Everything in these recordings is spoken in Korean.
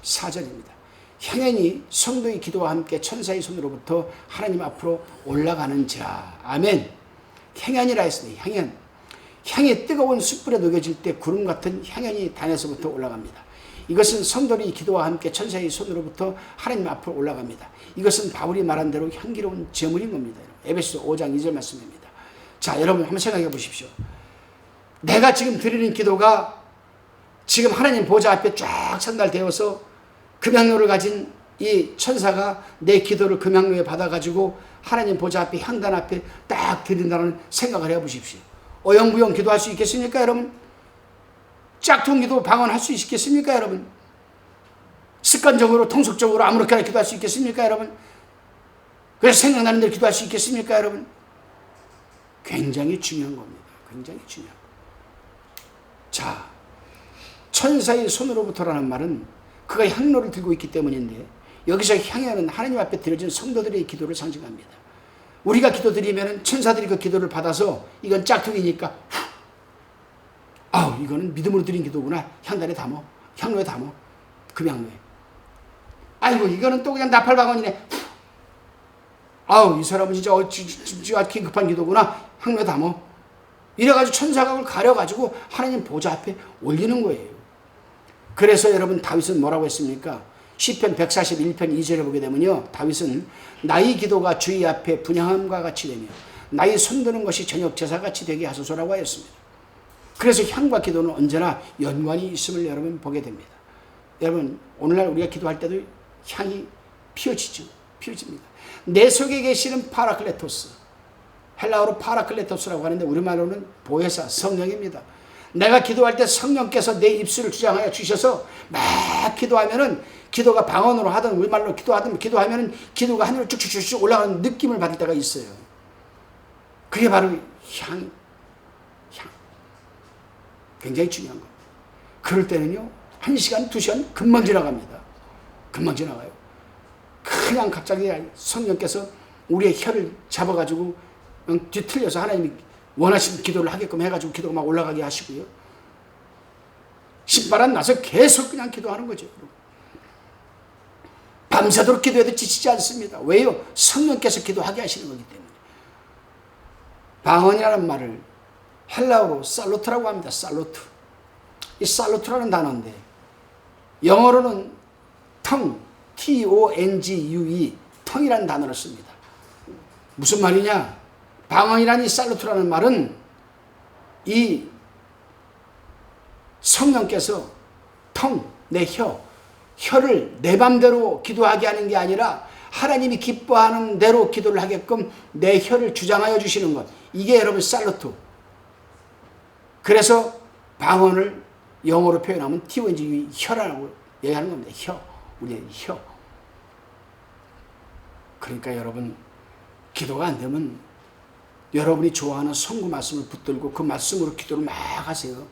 4절입니다. 향연이 성도의 기도와 함께 천사의 손으로부터 하나님 앞으로 올라가는 자. 아멘. 향연이라 했으니 향연. 향이 뜨거운 숯불에 녹여질 때 구름 같은 향연이 단에서부터 올라갑니다. 이것은 성도의 기도와 함께 천사의 손으로부터 하나님 앞으로 올라갑니다. 이것은 바울이 말한 대로 향기로운 제물인 겁니다. 에베소 5장 2절 말씀입니다. 자, 여러분 한번 생각해 보십시오. 내가 지금 드리는 기도가 지금 하나님 보좌 앞에 쫙 전달되어서 금향로를 가진 이 천사가 내 기도를 금향로에 받아가지고 하나님 보좌 앞에 향단 앞에 딱 드린다는 생각을 해보십시오. 어영부영 기도할 수 있겠습니까, 여러분? 짝퉁 기도 방언할 수 있겠습니까, 여러분? 습관적으로 통속적으로 아무렇게나 기도할 수 있겠습니까, 여러분? 그래서 생각나는 대로 기도할 수 있겠습니까, 여러분? 굉장히 중요한 겁니다. 굉장히 중요한 겁니다. 자, 천사의 손으로부터라는 말은 그가 향로를 들고 있기 때문인데, 여기서 향연은 하나님 앞에 드려진 성도들의 기도를 상징합니다. 우리가 기도드리면 천사들이 그 기도를 받아서 이건 짝퉁이니까 아우 이거는 믿음으로 드린 기도구나. 향단에 담어. 향로에 담어. 금향로에. 아이고 이거는 또 그냥 나팔방언이네. 아우 이 사람은 진짜 긴급한 기도구나. 향로에 담어. 이래가지고 천사가 그걸 가려가지고 하나님 보좌 앞에 올리는 거예요. 그래서 여러분 다윗은 뭐라고 했습니까? 시편 141편 2절에 보게 되면요. 다윗은 나의 기도가 주의 앞에 분향함과 같이 되며 나의 손드는 것이 저녁 제사같이 되게 하소서라고 하였습니다. 그래서 향과 기도는 언제나 연관이 있음을 여러분 보게 됩니다. 여러분 오늘날 우리가 기도할 때도 향이 피어지죠. 피어집니다. 내 속에 계시는 파라클레토스, 헬라어로 파라클레토스라고 하는데 우리말로는 보혜사 성령입니다. 내가 기도할 때 성령께서 내 입술을 주장하여 주셔서 막 기도하면은 기도가 방언으로 하든 우리말로 기도하면은 기도가 하늘로 쭉쭉쭉 올라가는 느낌을 받을 때가 있어요. 그게 바로 향. 굉장히 중요한 겁니다. 그럴 때는요, 1시간, 2시간 금방 지나갑니다. 금방 지나가요. 그냥 갑자기 성령께서 우리의 혀를 잡아가지고 뒤틀려서 하나님이 원하시는 기도를 하게끔 해가지고 기도가 막 올라가게 하시고요. 신바람 나서 계속 그냥 기도하는 거죠. 밤새도록 기도해도 지치지 않습니다. 왜요? 성령께서 기도하게 하시는 거기 때문에. 방언이라는 말을 헬라어로 살로트라고 합니다. 살로트. 이 살로트라는 단어인데 영어로는 tongue, T-O-N-G-U-E, tongue이라는 단어를 씁니다. 무슨 말이냐? 방언이라는 이 살로트라는 말은 이 성령께서 내 혀를 내 맘대로 기도하게 하는 게 아니라 하나님이 기뻐하는 대로 기도를 하게끔 내 혀를 주장하여 주시는 것. 이게 여러분 살로트. 그래서 방언을 영어로 표현하면 T-O-N-G-U-E, 혀라고 얘기하는 겁니다. 혀. 우리의 혀. 그러니까 여러분 기도가 안 되면 여러분이 좋아하는 성구 말씀을 붙들고 그 말씀으로 기도를 막 하세요.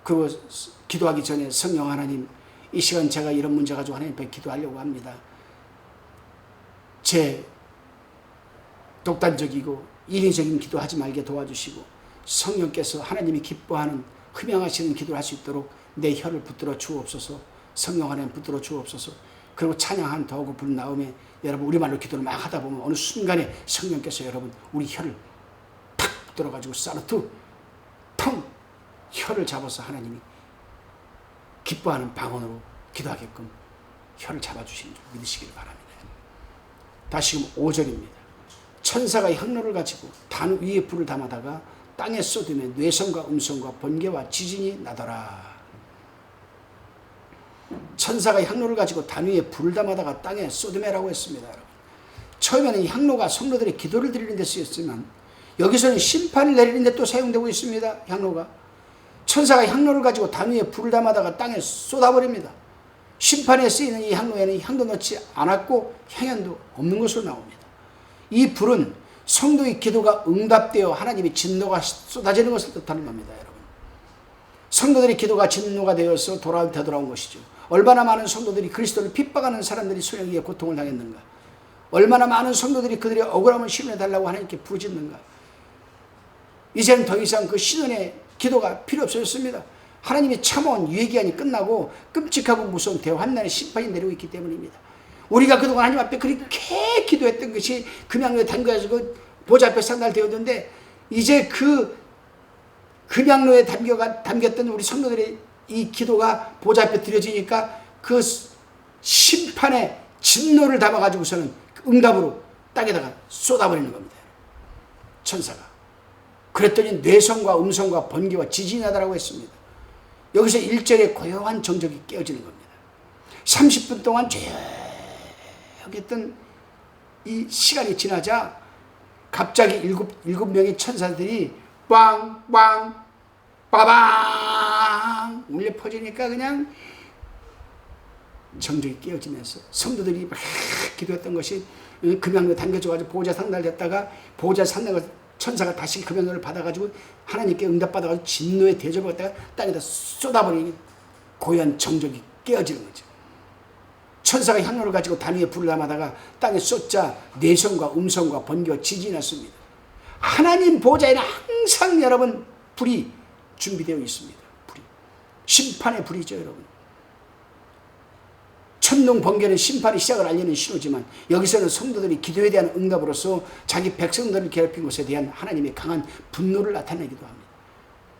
그 기도하기 전에 성령 하나님, 이 시간 제가 이런 문제 가지고 하나님 앞에 기도하려고 합니다. 제 독단적이고 인위적인 기도하지 말게 도와주시고 성령께서 하나님이 기뻐하는 흠양하시는 기도를 할 수 있도록 내 혀를 붙들어 주옵소서. 성령 하나님 붙들어 주옵소서. 그리고 찬양한 더하고 부른 다음에 여러분 우리말로 기도를 막 하다 보면 어느 순간에 성령께서 여러분 우리 혀를 탁 붙들어가지고 사르투 혀를 잡아서 하나님이 기뻐하는 방언으로 기도하게끔 혀를 잡아주시는 줄 믿으시길 바랍니다. 다시 5절입니다. 천사가 향로를 가지고 단 위에 불을 담아다가 땅에 쏟으며 뇌성과 음성과 번개와 지진이 나더라. 천사가 향로를 가지고 단 위에 불을 담아다가 땅에 쏟으매라고 했습니다. 처음에는 이 향로가 성도들의 기도를 드리는 데 쓰였지만 여기서는 심판을 내리는 데 또 사용되고 있습니다. 향로가. 천사가 향로를 가지고 단 위에 불을 담아다가 땅에 쏟아버립니다. 심판에 쓰이는 이 향로에는 향도 넣지 않았고 향연도 없는 것으로 나옵니다. 이 불은 성도의 기도가 응답되어 하나님의 진노가 쏟아지는 것을 뜻하는 겁니다. 여러분. 성도들의 기도가 진노가 되어서 되돌아온 것이죠. 얼마나 많은 성도들이 그리스도를 핍박하는 사람들이 소형기에 고통을 당했는가. 얼마나 많은 성도들이 그들의 억울함을 심해달라고 하나님께 부르짖는가. 이제는 더 이상 그 신원의 기도가 필요 없어졌습니다. 하나님의 참아온 유예기한이 끝나고 끔찍하고 무서운 대환난의 심판이 내리고 있기 때문입니다. 우리가 그동안 하나님 앞에 그렇게 기도했던 것이 금양로에 담겨가지고 보좌 앞에 상달되었는데, 이제 그 금양로에 담겼던 우리 성도들의 이 기도가 보좌 앞에 드려지니까 그 심판의 진노를 담아가지고서는 응답으로 땅에다가 쏟아버리는 겁니다. 천사가. 그랬더니 뇌성과 음성과 번개와 지진이 나더라고 했습니다. 여기서 1절에 고요한 정적이 깨어지는 겁니다. 30분 동안 조용했던 이 시간이 지나자 갑자기 일곱 명의 천사들이 빵빵 빠방 울려 퍼지니까 그냥 정적이 깨어지면서 성도들이 막 기도했던 것이 금양로 당겨져가지고 보호자 상달됐다가 보호자 상달을 천사가 다시 금양로를 받아가지고 하나님께 응답받아가지고 진노의 대접을 갖다가 땅에다 쏟아버리니 고요한 정적이 깨어지는 거죠. 천사가 향로를 가지고 단 위에 불을 남아다가 땅에 쏟자 내성과 음성과 번개와 지진이 났습니다. 하나님 보좌에는 항상 여러분 불이 준비되어 있습니다. 불이. 심판의 불이죠, 여러분. 천둥 번개는 심판의 시작을 알리는 신호지만 여기서는 성도들이 기도에 대한 응답으로서 자기 백성들을 괴롭힌 것에 대한 하나님의 강한 분노를 나타내기도 합니다.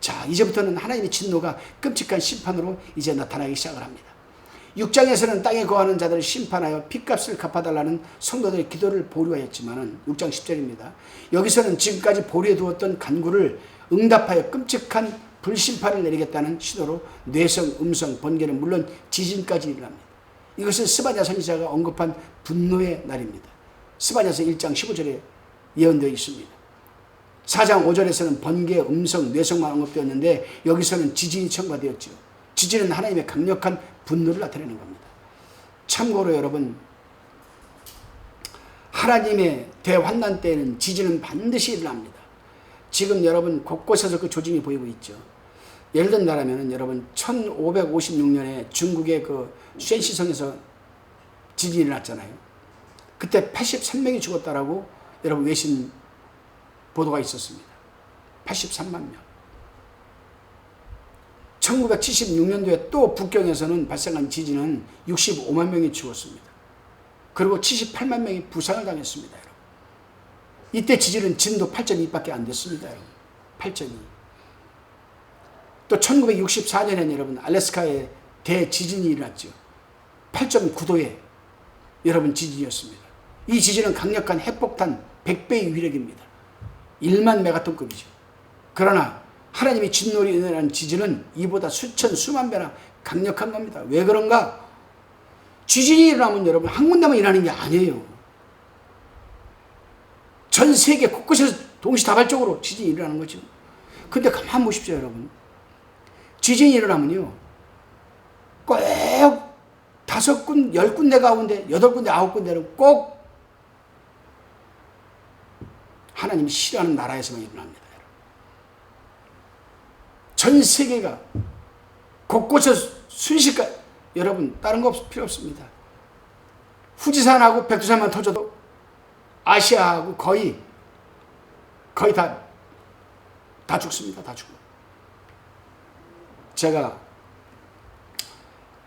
자, 이제부터는 하나님의 진노가 끔찍한 심판으로 이제 나타나기 시작을 합니다. 6장에서는 땅에 거하는 자들을 심판하여 핏값을 갚아달라는 성도들의 기도를 보류하였지만 6장 10절입니다. 여기서는 지금까지 보류해 두었던 간구를 응답하여 끔찍한 불심판을 내리겠다는 시도로 뇌성, 음성, 번개는 물론 지진까지 일어납니다. 이것은 스바냐 선지자가 언급한 분노의 날입니다. 스바냐서 1장 15절에 예언되어 있습니다. 4장 5절에서는 번개, 음성, 뇌성만 언급되었는데 여기서는 지진이 첨가되었죠. 지진은 하나님의 강력한 분노를 나타내는 겁니다. 참고로 여러분, 하나님의 대환난 때에는 지진은 반드시 일어납니다. 지금 여러분 곳곳에서 그 조짐이 보이고 있죠. 예를 든다면 여러분 1556년에 중국의 그 쉔시성에서 지진이 일어났잖아요. 그때 83명이 죽었다라고 여러분 외신 보도가 있었습니다. 83만 명. 1976년도에 또 북경에서는 발생한 지진은 65만 명이 죽었습니다. 그리고 78만 명이 부상을 당했습니다. 여러분. 이때 지진은 진도 8.2밖에 안 됐습니다. 여러분. 8.2. 또 1964년에는 여러분 알래스카에 대지진이 일어났죠. 8.9도의 여러분 지진이었습니다. 이 지진은 강력한 핵폭탄 100배의 위력입니다. 1만 메가톤급이죠. 그러나 하나님의 진노로 일어난 지진은 이보다 수천 수만 배나 강력한 겁니다. 왜 그런가? 지진이 일어나면 여러분 한 군데만 일어나는 게 아니에요. 전 세계 곳곳에서 동시다발적으로 지진이 일어나는 거죠. 근데 가만 보십시오, 여러분. 지진이 일어나면요, 꼭 5군, 10군데 가운데 8군데, 9군데는 꼭 하나님이 싫어하는 나라에서만 일어납니다. 전 세계가 곳곳에서 순식간, 여러분 다른 거 필요 없습니다. 후지산하고 백두산만 터져도 아시아하고 거의 다 죽습니다. 다 죽어요. 제가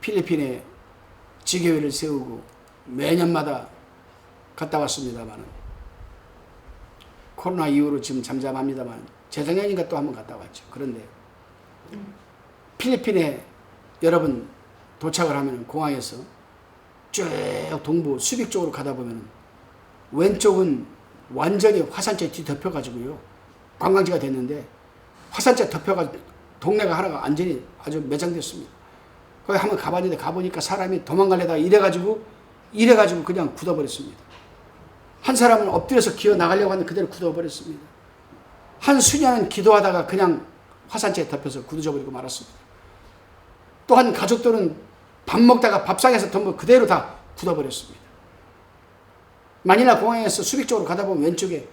필리핀에 지교회를 세우고 매년마다 갔다 왔습니다만 코로나 이후로 지금 잠잠합니다만 재작년인가 또 한번 갔다 왔죠. 그런데 필리핀에 여러분 도착을 하면 공항에서 쭉 동부 수빅 쪽으로 가다 보면 왼쪽은 완전히 화산재 뒤덮여가지고요 관광지가 됐는데 화산재 덮여가지고 동네가 하나가 완전히 아주 매장됐습니다. 거기 한번 가봤는데 가보니까 사람이 도망가려다가 이래가지고 그냥 굳어버렸습니다. 한 사람은 엎드려서 기어 나가려고 하는데 그대로 굳어버렸습니다. 한 수녀는 기도하다가 그냥 화산재에 덮여서 굳어져버리고 말았습니다. 또 한 가족들은 밥 먹다가 밥상에서 덤벼 그대로 다 굳어버렸습니다. 마닐라 공항에서 수빅 쪽으로 가다 보면 왼쪽에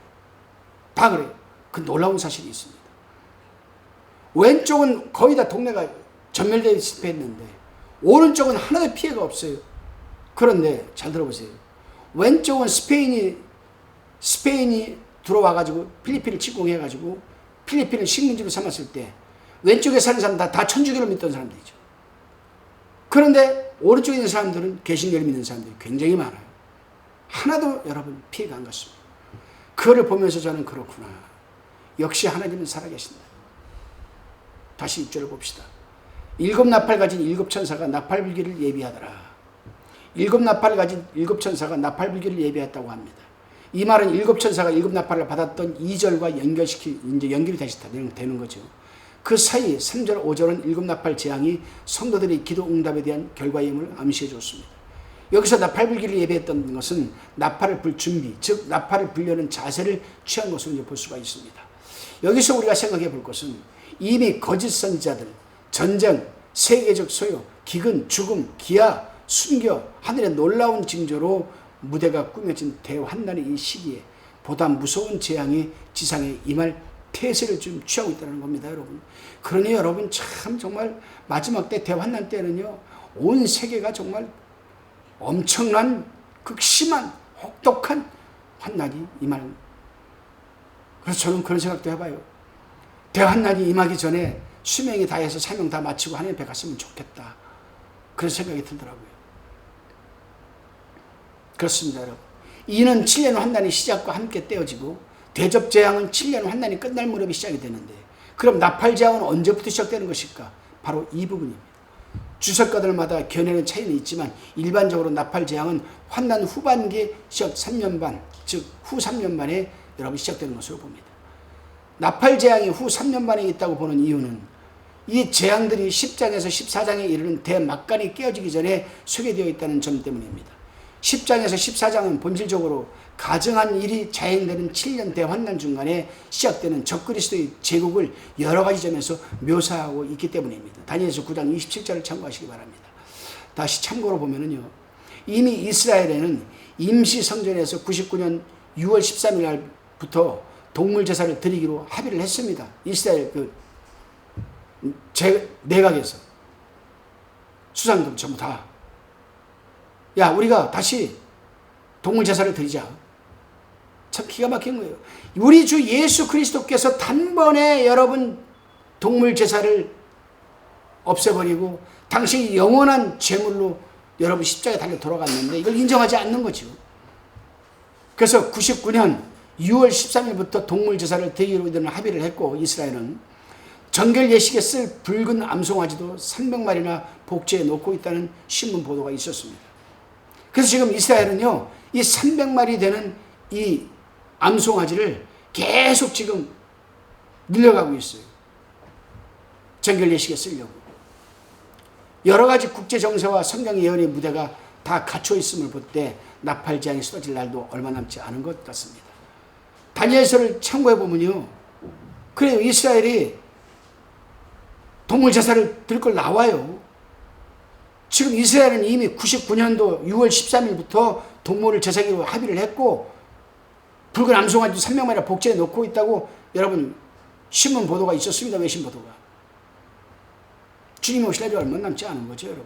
다 그래요. 그 놀라운 사실이 있습니다. 왼쪽은 거의 다 동네가 전멸되어 했는데 오른쪽은 하나도 피해가 없어요. 그런데 잘 들어보세요. 왼쪽은 스페인이 들어와가지고 필리핀을 침공해가지고 필리핀을 식민지로 삼았을 때 왼쪽에 사는 사람 다 천주교를 믿던 사람들이죠. 그런데 오른쪽에 있는 사람들은 개신교를 믿는 사람들이 굉장히 많아요. 하나도 여러분 피해가 안 갔습니다. 그거를 보면서 저는 그렇구나. 역시 하나님은 살아계신다. 다시 6절을 봅시다. 일곱 나팔 가진 일곱 천사가 나팔불기를 예비하더라. 일곱 나팔을 가진 일곱 천사가 나팔불기를 예비했다고 합니다. 이 말은 일곱 천사가 일곱 나팔을 받았던 2절과 연결이 다시 되는 거죠. 그 사이 3절, 5절은 일곱 나팔 재앙이 성도들의 기도 응답에 대한 결과임을 암시해 줬습니다. 여기서 나팔불기를 예배했던 것은 나팔을 불 준비, 즉 나팔을 불려는 자세를 취한 것으로 볼 수가 있습니다. 여기서 우리가 생각해 볼 것은 이미 거짓 선지자들, 전쟁, 세계적 소요, 기근, 죽음, 기아, 순교, 하늘의 놀라운 징조로 무대가 꾸며진 대환난의 이 시기에 보다 무서운 재앙이 지상에 임할 태세를 좀 취하고 있다는 겁니다, 여러분. 그러니 여러분 참 정말 마지막 때 대환난 때는요, 온 세계가 정말 엄청난 극심한 혹독한 환난이 임할. 그래서 저는 그런 생각도 해봐요. 대환난이 임하기 전에 수명이 다해서 사명 다 마치고 하나님 앞에 갔으면 좋겠다. 그런 생각이 들더라고요. 그렇습니다, 여러분. 이는 7년 환난이 시작과 함께 떼어지고 대접재앙은 7년 환난이 끝날 무렵이 시작이 되는데, 그럼 나팔재앙은 언제부터 시작되는 것일까? 바로 이 부분입니다. 주석가들마다 견해는 차이는 있지만 일반적으로 나팔재앙은 환난 후반기 시작 3년 반, 즉 후 3년 만에 여러분 시작되는 것으로 봅니다. 나팔재앙이 후 3년 만에 있다고 보는 이유는 이 재앙들이 10장에서 14장에 이르는 대막간이 깨어지기 전에 소개되어 있다는 점 때문입니다. 10장에서 14장은 본질적으로 가증한 일이 자행되는 7년 대환난 중간에 시작되는 적그리스도의 제국을 여러 가지 점에서 묘사하고 있기 때문입니다. 다니엘서 9장 27절을 참고하시기 바랍니다. 다시 참고로 보면은요, 이미 이스라엘에는 임시 성전에서 99년 6월 13일 날부터 동물 제사를 드리기로 합의를 했습니다. 이스라엘 내각에서 수상들 전부 다, 야, 우리가 다시 동물 제사를 드리자. 참 기가 막힌 거예요. 우리 주 예수 그리스도께서 단번에 여러분 동물 제사를 없애버리고 당신이 영원한 제물로 여러분 십자가에 달려 돌아갔는데 이걸 인정하지 않는 거죠. 그래서 99년 6월 13일부터 동물 제사를 드리기로 이들은 합의를 했고, 이스라엘은 정결 예식에 쓸 붉은 암송아지도 300마리나 복제해 놓고 있다는 신문 보도가 있었습니다. 그래서 지금 이스라엘은요, 이 300마리 되는 이 암송아지를 계속 지금 늘려가고 있어요. 정결 예식에 쓰려고. 여러 가지 국제 정세와 성경 예언의 무대가 다 갖춰 있음을 볼 때 나팔재앙이 쏟아질 날도 얼마 남지 않은 것 같습니다. 다니엘서를 참고해 보면요, 그래요, 이스라엘이 동물 제사를 드릴 걸 나와요. 지금 이스라엘은 이미 99년도 6월 13일부터 동물을 제사기로 합의를 했고, 붉은 암송아지 300마리나 복제해 놓고 있다고 여러분 신문 보도가 있었습니다. 외신 보도가. 주님이 오실 날이 얼마 남지 않은 거죠, 여러분.